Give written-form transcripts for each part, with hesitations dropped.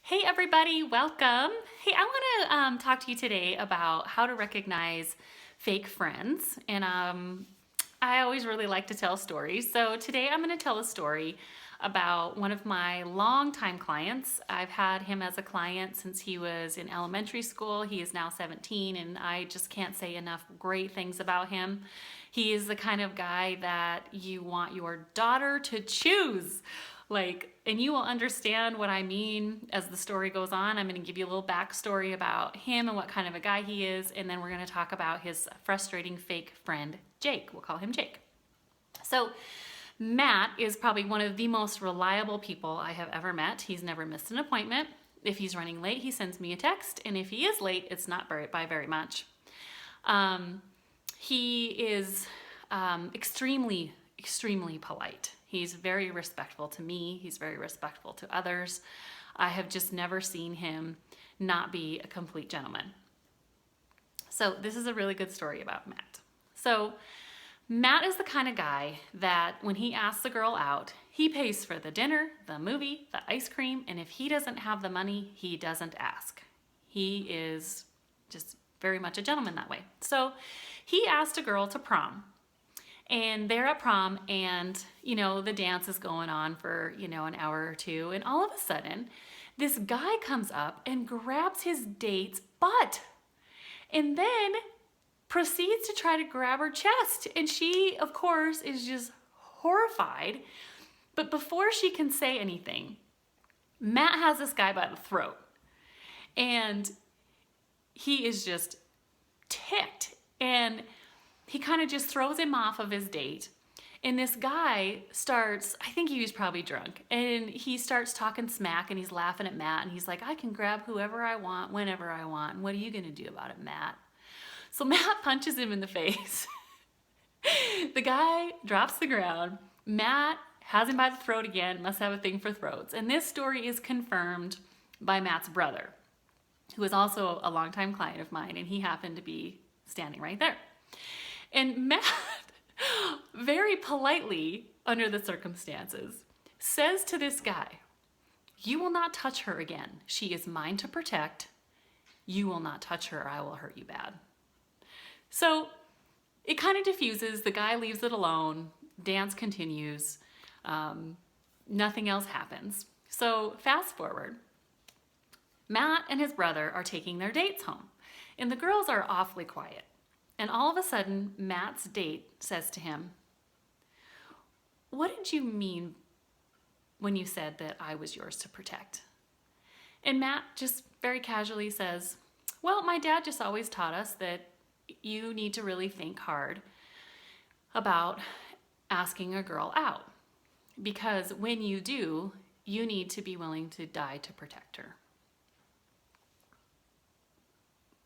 Hey everybody, welcome. Hey, I want to talk to you today about how to recognize fake friends. And I always really like to tell stories. So today I'm going to tell a story about one of my longtime clients. I've had him as a client since he was in elementary school. He is now 17, and I just can't say enough great things about him. He is the kind of guy that you want your daughter to choose. And you will understand what I mean as the story goes on. I'm going to give you a little backstory about him and what kind of a guy he is, and then we're going to talk about his frustrating fake friend, Jake. We'll call him Jake. So, Matt is probably one of the most reliable people I have ever met. He's never missed an appointment. If he's running late, he sends me a text, and if he is late, it's not by very much. He is extremely polite. He's very respectful to me. He's very respectful to others. I have just never seen him not be a complete gentleman. So this is a really good story about Matt. So Matt is the kind of guy that when he asks a girl out, he pays for the dinner, the movie, the ice cream, and if he doesn't have the money, he doesn't ask. He is just very much a gentleman that way. So he asked a girl to prom. And they're at prom, and the dance is going on for an hour or two, and all of a sudden this guy comes up and grabs his date's butt and then proceeds to try to grab her chest, and she of course is just horrified. But before she can say anything, Matt has this guy by the throat, and he is just ticked, and he kind of just throws him off of his date. And this guy starts, I think he was probably drunk, and he starts talking smack, and he's laughing at Matt, and he's like, I can grab whoever I want, whenever I want. And what are you going to do about it, Matt? So Matt punches him in the face. The guy drops the ground. Matt has him by the throat again, must have a thing for throats. And this story is confirmed by Matt's brother, who is also a longtime client of mine, and he happened to be standing right there. And Matt, very politely, under the circumstances, says to this guy, you will not touch her again. She is mine to protect. You will not touch her or I will hurt you bad. So it kind of diffuses. The guy leaves it alone. Dance continues. Nothing else happens. So fast forward. Matt and his brother are taking their dates home, and the girls are awfully quiet. And all of a sudden, Matt's date says to him, what did you mean when you said that I was yours to protect? And Matt just very casually says, well, my dad just always taught us that you need to really think hard about asking a girl out. Because when you do, you need to be willing to die to protect her.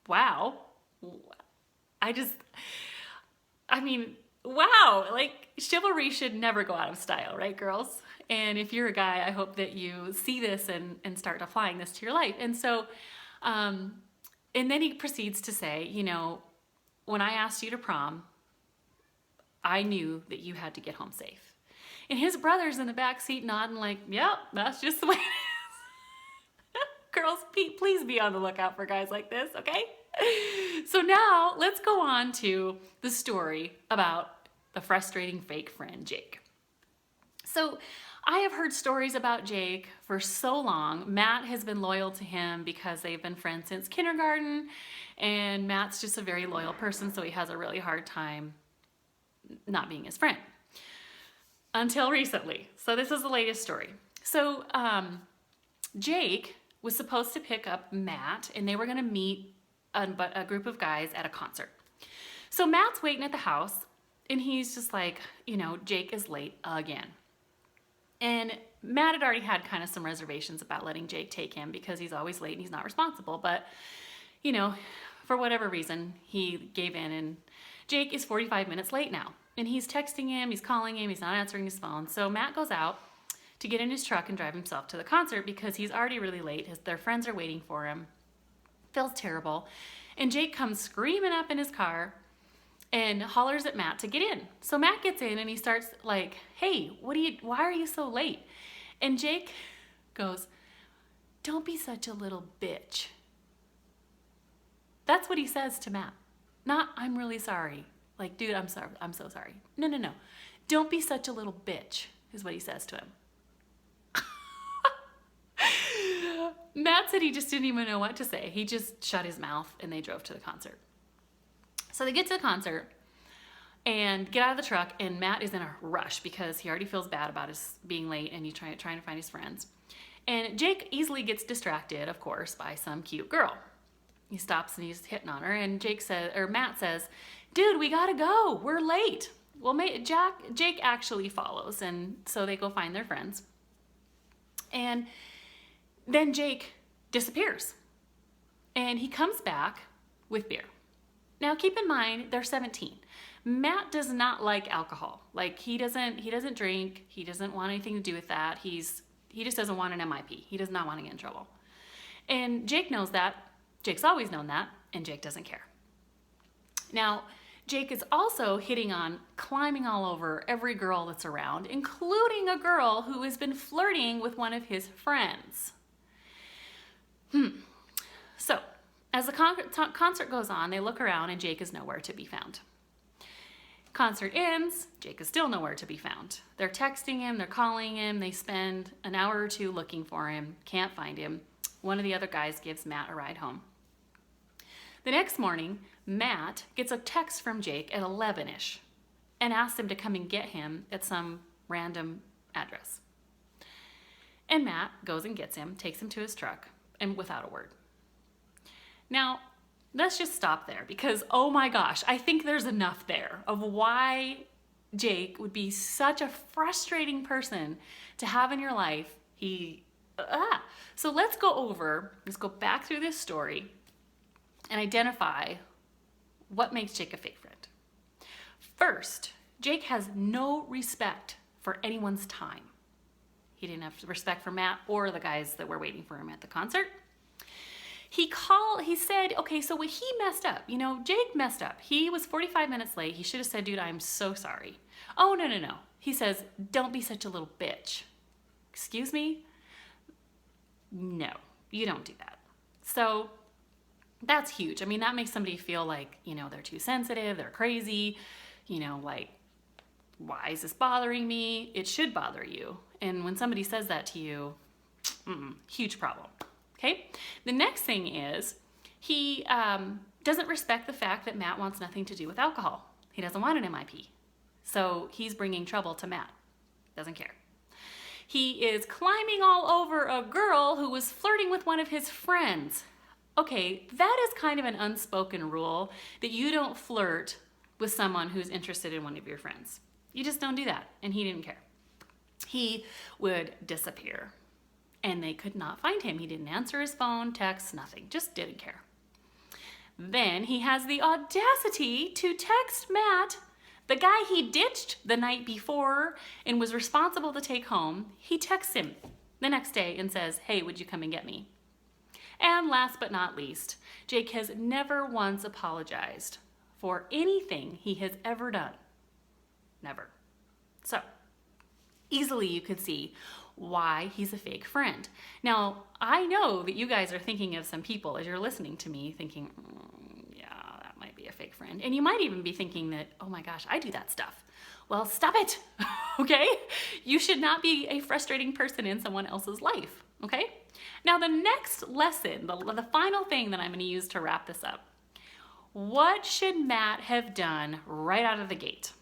Wow. Wow, chivalry should never go out of style, right, girls? And if you're a guy, I hope that you see this and start applying this to your life. And so, and then he proceeds to say, when I asked you to prom, I knew that you had to get home safe. And his brother's in the back seat nodding like, yep, that's just the way it is. Girls, please be on the lookout for guys like this, okay? So now let's go on to the story about the frustrating fake friend, Jake. So I have heard stories about Jake for so long. Matt has been loyal to him because they've been friends since kindergarten, and Matt's just a very loyal person, so he has a really hard time not being his friend. Until recently. So this is the latest story. So Jake was supposed to pick up Matt, and they were going to meet a group of guys at a concert. So Matt's waiting at the house, and he's just like, Jake is late again. And Matt had already had kind of some reservations about letting Jake take him because he's always late and he's not responsible. But, for whatever reason, he gave in, and Jake is 45 minutes late now. And he's texting him, he's calling him, he's not answering his phone. So Matt goes out to get in his truck and drive himself to the concert because he's already really late. Their friends are waiting for him. Feels terrible. And Jake comes screaming up in his car and hollers at Matt to get in. So Matt gets in and he starts like, hey, why are you so late? And Jake goes, don't be such a little bitch. That's what he says to Matt. Not, I'm really sorry. Like, dude, I'm sorry. I'm so sorry. No. Don't be such a little bitch is what he says to him. Matt said he just didn't even know what to say. He just shut his mouth and they drove to the concert. So they get to the concert and get out of the truck, and Matt is in a rush because he already feels bad about his being late and he's trying to find his friends. And Jake easily gets distracted, of course, by some cute girl. He stops and he's hitting on her, and Matt says, dude, we gotta go, we're late. Well, Jake actually follows, and so they go find their friends. And then Jake disappears, and he comes back with beer. Now, keep in mind, they're 17. Matt does not like alcohol. Like, he doesn't drink. He doesn't want anything to do with that. He just doesn't want an MIP. He does not want to get in trouble. And Jake knows that. Jake's always known that, and Jake doesn't care. Now, Jake is also hitting on, climbing all over every girl that's around, including a girl who has been flirting with one of his friends. So, as the concert goes on, they look around and Jake is nowhere to be found. Concert ends, Jake is still nowhere to be found. They're texting him, they're calling him, they spend an hour or two looking for him, can't find him. One of the other guys gives Matt a ride home. The next morning, Matt gets a text from Jake at 11-ish and asks him to come and get him at some random address. And Matt goes and gets him, takes him to his truck, and without a word. Now, let's just stop there because, oh my gosh, I think there's enough there of why Jake would be such a frustrating person to have in your life. So let's go back through this story and identify what makes Jake a fake friend. First, Jake has no respect for anyone's time. He didn't have respect for Matt or the guys that were waiting for him at the concert. He said, okay, so he messed up. Jake messed up. He was 45 minutes late. He should have said, dude, I'm so sorry. Oh, no. He says, don't be such a little bitch. Excuse me? No, you don't do that. So that's huge. I mean, that makes somebody feel like, they're too sensitive, they're crazy, like, why is this bothering me? It should bother you. And when somebody says that to you, huge problem. Okay? The next thing is he doesn't respect the fact that Matt wants nothing to do with alcohol. He doesn't want an MIP. So he's bringing trouble to Matt. Doesn't care. He is climbing all over a girl who was flirting with one of his friends. Okay, that is kind of an unspoken rule that you don't flirt with someone who's interested in one of your friends. You just don't do that, and he didn't care. He would disappear, and they could not find him. He didn't answer his phone, text, nothing, just didn't care. Then he has the audacity to text Matt, the guy he ditched the night before and was responsible to take home. He texts him the next day and says, hey, would you come and get me? And last but not least, Jake has never once apologized for anything he has ever done. Never. So, easily you could see why he's a fake friend. Now, I know that you guys are thinking of some people as you're listening to me thinking, yeah, that might be a fake friend. And you might even be thinking that, oh my gosh, I do that stuff. Well, stop it, okay? You should not be a frustrating person in someone else's life, okay? Now, the next lesson, the final thing that I'm going to use to wrap this up, what should Matt have done right out of the gate?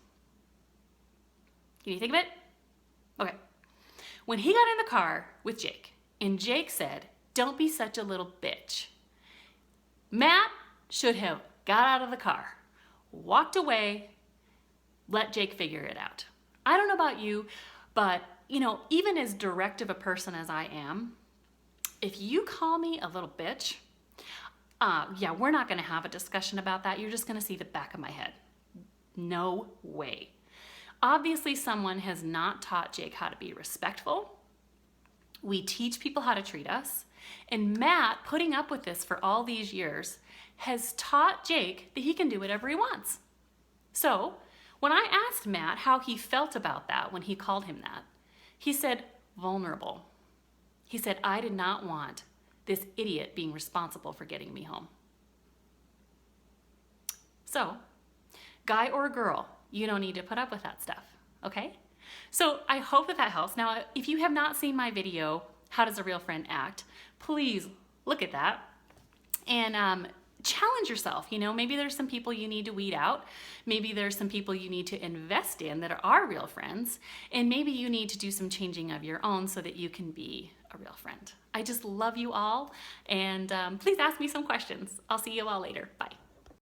Can you think of it? Okay. When he got in the car with Jake, and Jake said, don't be such a little bitch, Matt should have got out of the car, walked away, let Jake figure it out. I don't know about you, but, even as direct of a person as I am, if you call me a little bitch, we're not going to have a discussion about that. You're just going to see the back of my head. No way. Obviously, someone has not taught Jake how to be respectful. We teach people how to treat us. And Matt, putting up with this for all these years, has taught Jake that he can do whatever he wants. So, when I asked Matt how he felt about that when he called him that, he said, vulnerable. He said, I did not want this idiot being responsible for getting me home. So, guy or girl, you don't need to put up with that stuff, okay? So I hope that helps. Now, if you have not seen my video, How Does a Real Friend Act, please look at that and challenge yourself. You know, maybe there's some people you need to weed out. Maybe there's some people you need to invest in that are real friends. And maybe you need to do some changing of your own so that you can be a real friend. I just love you all. And please ask me some questions. I'll see you all later. Bye.